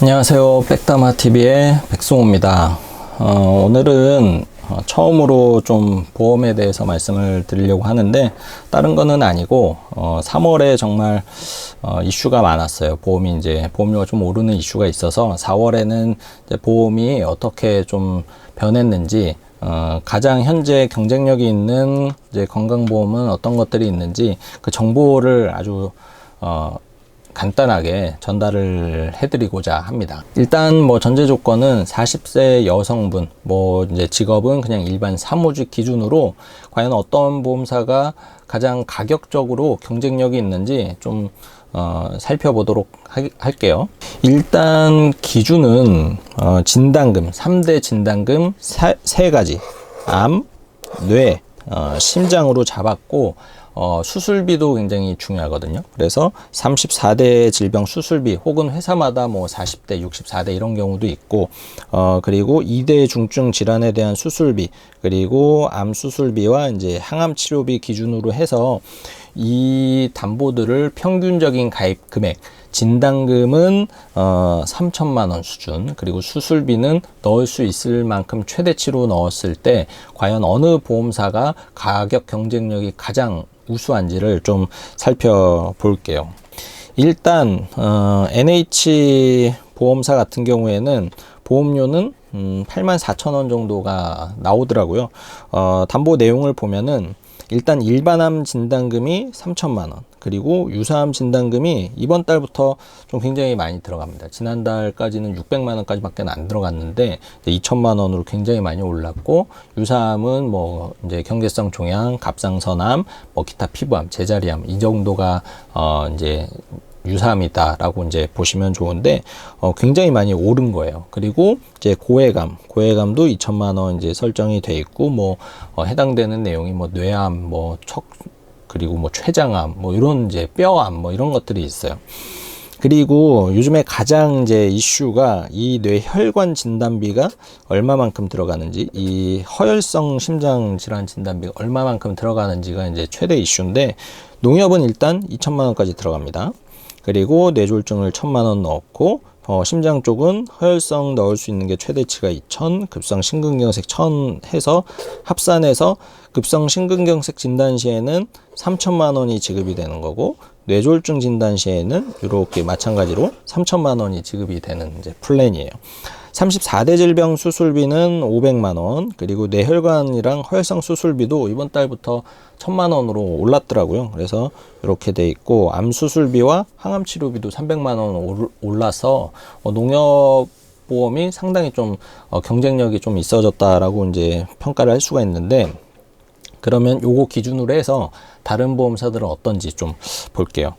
안녕하세요. 백다마TV의 백승호입니다. 오늘은 처음으로 좀 보험에 대해서 말씀을 드리려고 하는데, 다른 거는 아니고 3월에 정말 이슈가 많았어요. 보험료가 좀 오르는 이슈가 있어서 4월에는 이제 보험이 어떻게 좀 변했는지, 가장 현재 경쟁력이 있는 이제 건강보험은 어떤 것들이 있는지 그 정보를 아주 간단하게 전달을 해드리고자 합니다. 일단 전제 조건은 40세 여성분, 이제 직업은 그냥 일반 사무직 기준으로 과연 어떤 보험사가 가장 가격적으로 경쟁력이 있는지 좀 살펴보도록 할게요. 일단 기준은 진단금, 3대 진단금 3가지, 암, 뇌, 심장으로 잡았고, 수술비도 굉장히 중요하거든요. 그래서 34대 질병 수술비, 혹은 회사마다 40대, 64대 이런 경우도 있고, 그리고 2대 중증 질환에 대한 수술비, 그리고 암 수술비와 이제 항암 치료비 기준으로 해서 이 담보들을 평균적인 가입 금액, 진단금은 3천만 원 수준, 그리고 수술비는 넣을 수 있을 만큼 최대치로 넣었을 때 과연 어느 보험사가 가격 경쟁력이 가장 우수한지를 좀 살펴볼게요. 일단 NH 보험사 같은 경우에는 보험료는 84,000원 정도가 나오더라고요. 담보 내용을 보면은 일단 일반암 진단금이 3천만 원, 그리고 유사암 진단금이 이번 달부터 좀 굉장히 많이 들어갑니다. 지난달까지는 600만 원까지밖에 안 들어갔는데 2천만 원으로 굉장히 많이 올랐고, 유사암은 이제 경계성 종양, 갑상선암, 기타 피부암, 제자리암 이 정도가 이제 유사암이다라고 이제 보시면 좋은데, 굉장히 많이 오른 거예요. 그리고 이제 고해감도 2천만 원 이제 설정이 돼 있고, 해당되는 내용이 뇌암, 그리고 췌장암, 이런 이제 뼈암, 이런 것들이 있어요. 그리고 요즘에 가장 이제 이슈가 이 뇌혈관 진단비가 얼마만큼 들어가는지, 이 허혈성 심장 질환 진단비가 얼마만큼 들어가는지가 이제 최대 이슈인데, 농협은 일단 2천만 원까지 들어갑니다. 그리고 뇌졸중을 1,000만 원 넣었고, 심장 쪽은 허혈성 넣을 수 있는 게 최대치가 2,000, 급성 심근경색 1,000 해서 합산해서 급성 심근경색 진단 시에는 3천만 원이 지급이 되는 거고, 뇌졸중 진단 시에는 이렇게 마찬가지로 3천만 원이 지급이 되는 이제 플랜이에요. 34대 질병 수술비는 500만 원, 그리고 뇌혈관이랑 허혈성 수술비도 이번 달부터 1,000만 원으로 올랐더라고요. 그래서 이렇게 돼 있고, 암 수술비와 항암 치료비도 300만 원 올라서 농협보험이 상당히 좀 경쟁력이 좀 있어졌다라고 이제 평가를 할 수가 있는데, 그러면 요거 기준으로 해서 다른 보험사들은 어떤지 좀 볼게요.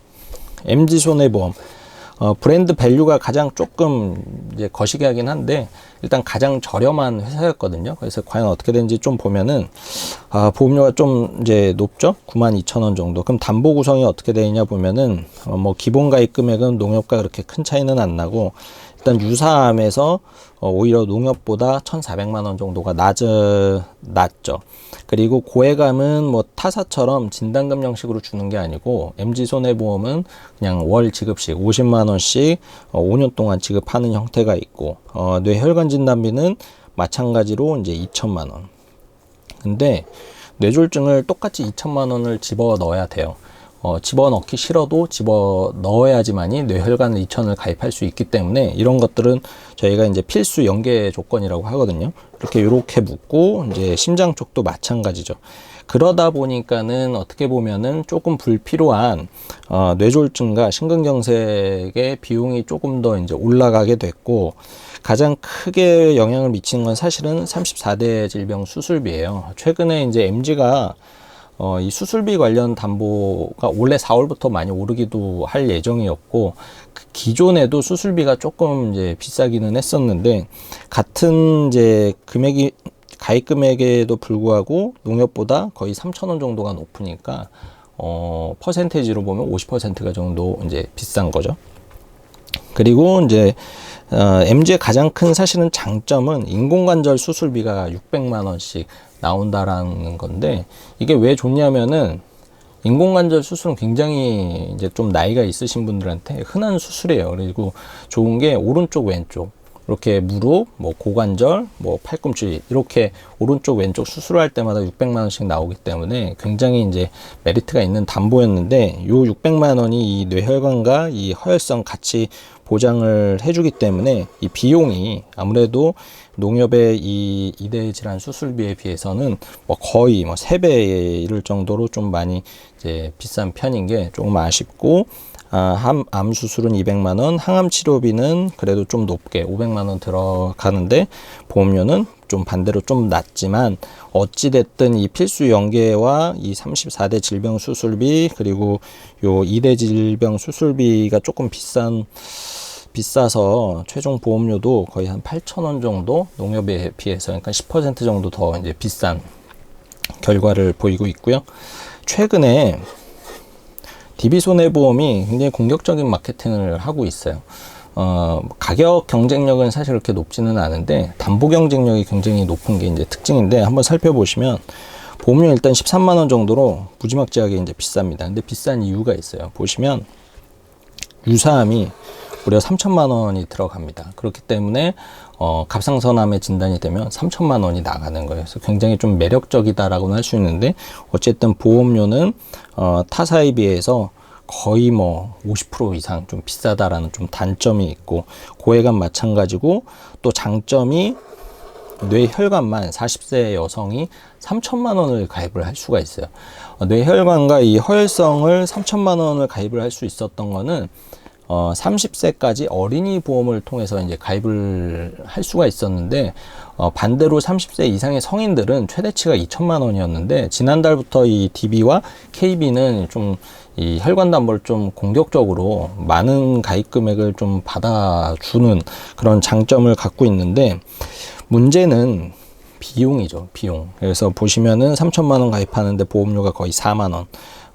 MG손해보험. 브랜드 밸류가 가장 조금 이제 거시기 하긴 한데, 일단 가장 저렴한 회사였거든요. 그래서 과연 어떻게 되는지 좀 보면은, 보험료가 좀 이제 높죠? 92,000원 정도. 그럼 담보 구성이 어떻게 되느냐 보면은, 기본 가입 금액은 농협과 그렇게 큰 차이는 안 나고, 일단 유사암에서 오히려 농협보다 1,400만 원 정도가 낮죠. 그리고 고해감은 타사처럼 진단금 형식으로 주는 게 아니고, MG손해보험은 그냥 월 지급식 50만 원씩 5년 동안 지급하는 형태가 있고, 뇌혈관 진단비는 마찬가지로 이제 2천만 원. 근데 뇌졸중을 똑같이 2천만 원을 집어 넣어야 돼요. 집어넣기 싫어도 집어 넣어야지만이 뇌혈관 2천을 가입할 수 있기 때문에, 이런 것들은 저희가 이제 필수 연계 조건이라고 하거든요. 이렇게 묶고, 이제 심장 쪽도 마찬가지죠. 그러다 보니까는 어떻게 보면은 조금 불필요한 뇌졸중과 심근경색의 비용이 조금 더 이제 올라가게 됐고, 가장 크게 영향을 미치는 건 사실은 34대 질병 수술비예요. 최근에 이제 MG가 이 수술비 관련 담보가 원래 4월부터 많이 오르기도 할 예정이었고, 기존에도 수술비가 조금 이제 비싸기는 했었는데, 같은 이제 가입 금액에도 불구하고 농협보다 거의 3,000원 정도가 높으니까, 퍼센테이지로 보면 50%가 정도 이제 비싼 거죠. 그리고 이제 MG의 가장 큰 사실은 장점은 인공관절 수술비가 600만 원씩 나온다라는 건데, 이게 왜 좋냐면은 인공관절 수술은 굉장히 이제 좀 나이가 있으신 분들한테 흔한 수술이에요. 그리고 좋은 게 오른쪽 왼쪽 이렇게 무릎, 뭐 고관절, 뭐 팔꿈치 이렇게 오른쪽 왼쪽 수술할 때마다 600만 원씩 나오기 때문에 굉장히 이제 메리트가 있는 담보였는데, 요 600만 원이 이 뇌혈관과 이 허혈성 같이 보장을 해주기 때문에 이 비용이 아무래도 농협의 이 이대 질환 수술비에 비해서는 뭐 거의 뭐 3배에 이를 정도로 좀 많이 이제 비싼 편인 게 조금 아쉽고, 암 수술은 200만 원, 항암 치료비는 그래도 좀 높게 500만 원 들어가는데 보험료는 좀 반대로 좀 낮지만, 어찌 됐든 이 필수 연계와 이 34대 질병 수술비 그리고 요 2대 질병 수술비가 조금 비싸서 최종 보험료도 거의 한 8,000원 정도 농협에 비해서, 그러니까 10% 정도 더 이제 비싼 결과를 보이고 있고요. 최근에 DB손해보험이 굉장히 공격적인 마케팅을 하고 있어요. 가격 경쟁력은 사실 그렇게 높지는 않은데 담보 경쟁력이 굉장히 높은 게 이제 특징인데, 한번 살펴보시면 보험료 일단 13만 원 정도로 무지막지하게 이제 비쌉니다. 근데 비싼 이유가 있어요. 보시면 유사암이 무려 3천만 원이 들어갑니다. 그렇기 때문에 갑상선암에 진단이 되면 3천만 원이 나가는 거예요. 그래서 굉장히 좀 매력적이다라고는 할 수 있는데, 어쨌든 보험료는 타사에 비해서 거의 뭐 50% 이상 좀 비싸다라는 좀 단점이 있고, 고액암 마찬가지고, 또 장점이 뇌혈관만 40세 여성이 3천만 원을 가입을 할 수가 있어요. 뇌혈관과 이 허혈성을 3천만 원을 가입을 할 수 있었던 거는 30세까지 어린이 보험을 통해서 이제 가입을 할 수가 있었는데, 반대로 30세 이상의 성인들은 최대치가 2천만 원이었는데, 지난달부터 이 DB와 KB는 좀 이 혈관 담보를 좀 공격적으로 많은 가입 금액을 좀 받아주는 그런 장점을 갖고 있는데, 문제는 비용이죠, 비용. 그래서 보시면은 3천만 원 가입하는데 보험료가 거의 4만 원.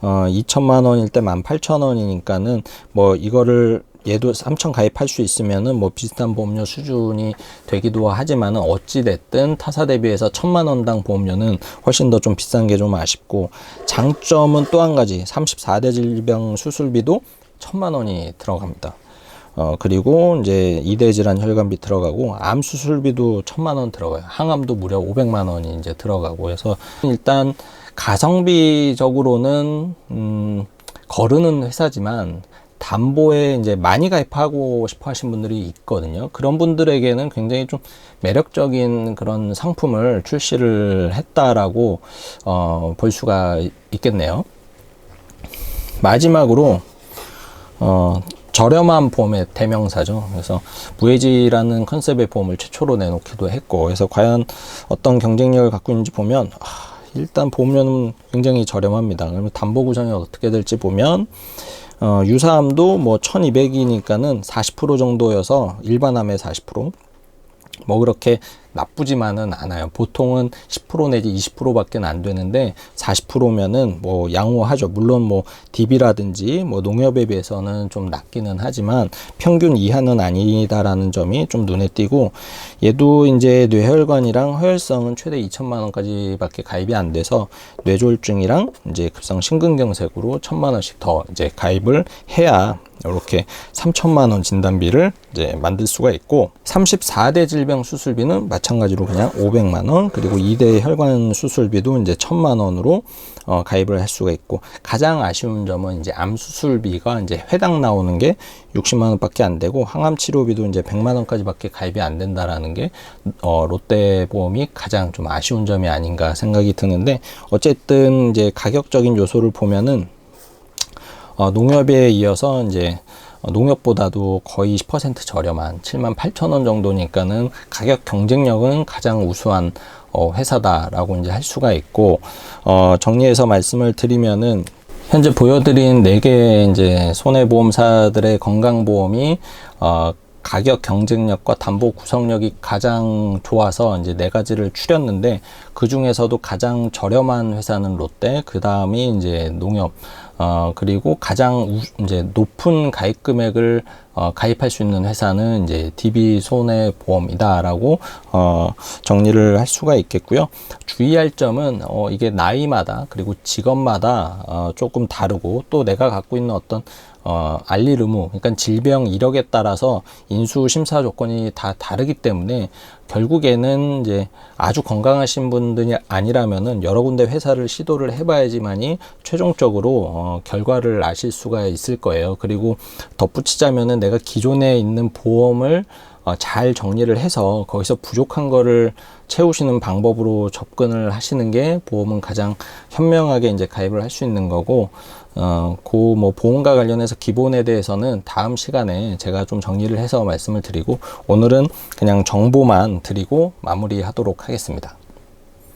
2천만 원일 때 18,000원이니까는 뭐 이거를 얘도 3천 가입할 수 있으면은 뭐 비슷한 보험료 수준이 되기도 하지만은, 어찌 됐든 타사 대비해서 1,000만 원당 보험료는 훨씬 더 좀 비싼 게 좀 아쉽고, 장점은 또 한 가지, 34대 질병 수술비도 1,000만 원이 들어갑니다. 그리고 이제 2대 질환 혈관비 들어가고, 암 수술비도 1,000만 원 들어가요. 항암도 무려 500만 원이 이제 들어가고 해서, 일단 가성비적으로는 거르는 회사지만 담보에 이제 많이 가입하고 싶어 하신 분들이 있거든요. 그런 분들에게는 굉장히 좀 매력적인 그런 상품을 출시를 했다라고 볼 수가 있겠네요. 마지막으로 저렴한 보험의 대명사죠. 그래서 무해지라는 컨셉의 보험을 최초로 내놓기도 했고, 그래서 과연 어떤 경쟁력을 갖고 있는지 보면, 일단 보험료는 굉장히 저렴합니다. 그러면 담보 구성이 어떻게 될지 보면, 유사암도 뭐 1200이니까는 40% 정도여서 일반암의 40%, 뭐 그렇게 나쁘지만은 않아요. 보통은 10% 내지 20%밖에 안 되는데 40%면은 뭐 양호하죠. 물론 뭐 DB라든지 뭐 농협에 비해서는 좀 낮기는 하지만 평균 이하는 아니다라는 점이 좀 눈에 띄고, 얘도 이제 뇌혈관이랑 허혈성은 최대 2천만 원까지밖에 가입이 안 돼서 뇌졸중이랑 이제 급성 심근경색으로 1,000만 원씩 더 이제 가입을 해야 이렇게 3천만 원 진단비를 이제 만들 수가 있고, 34대 질병 수술비는 마찬가지로 그냥 500만 원, 그리고 2대 혈관 수술비도 이제 1,000만 원으로 가입을 할 수가 있고, 가장 아쉬운 점은 이제 암 수술비가 이제 회당 나오는 게 60만 원밖에 안 되고, 항암 치료비도 이제 100만 원까지밖에 가입이 안 된다라는 게 롯데보험이 가장 좀 아쉬운 점이 아닌가 생각이 드는데, 어쨌든 이제 가격적인 요소를 보면은 농협에 이어서 이제 농협보다도 거의 10% 저렴한 78,000원 정도니까는 가격 경쟁력은 가장 우수한 회사다라고 이제 할 수가 있고, 정리해서 말씀을 드리면은 현재 보여드린 4개 이제 손해보험사들의 건강보험이 가격 경쟁력과 담보 구성력이 가장 좋아서 이제 4가지를 추렸는데, 그 중에서도 가장 저렴한 회사는 롯데, 그 다음이 이제 농협, 그리고 가장 이제 높은 가입 금액을 가입할 수 있는 회사는 이제 DB 손해보험이다라고 정리를 할 수가 있겠고요. 주의할 점은 이게 나이마다 그리고 직업마다 조금 다르고, 또 내가 갖고 있는 어떤 알릴 의무, 그러니까 질병 이력에 따라서 인수 심사 조건이 다 다르기 때문에 결국에는 이제 아주 건강하신 분들이 아니라면은 여러 군데 회사를 시도를 해봐야지만이 최종적으로 결과를 아실 수가 있을 거예요. 그리고 덧붙이자면은 내가 기존에 있는 보험을 잘 정리를 해서 거기서 부족한 거를 채우시는 방법으로 접근을 하시는 게 보험은 가장 현명하게 이제 가입을 할 수 있는 거고, 뭐 보험과 관련해서 기본에 대해서는 다음 시간에 제가 좀 정리를 해서 말씀을 드리고, 오늘은 그냥 정보만 드리고 마무리하도록 하겠습니다.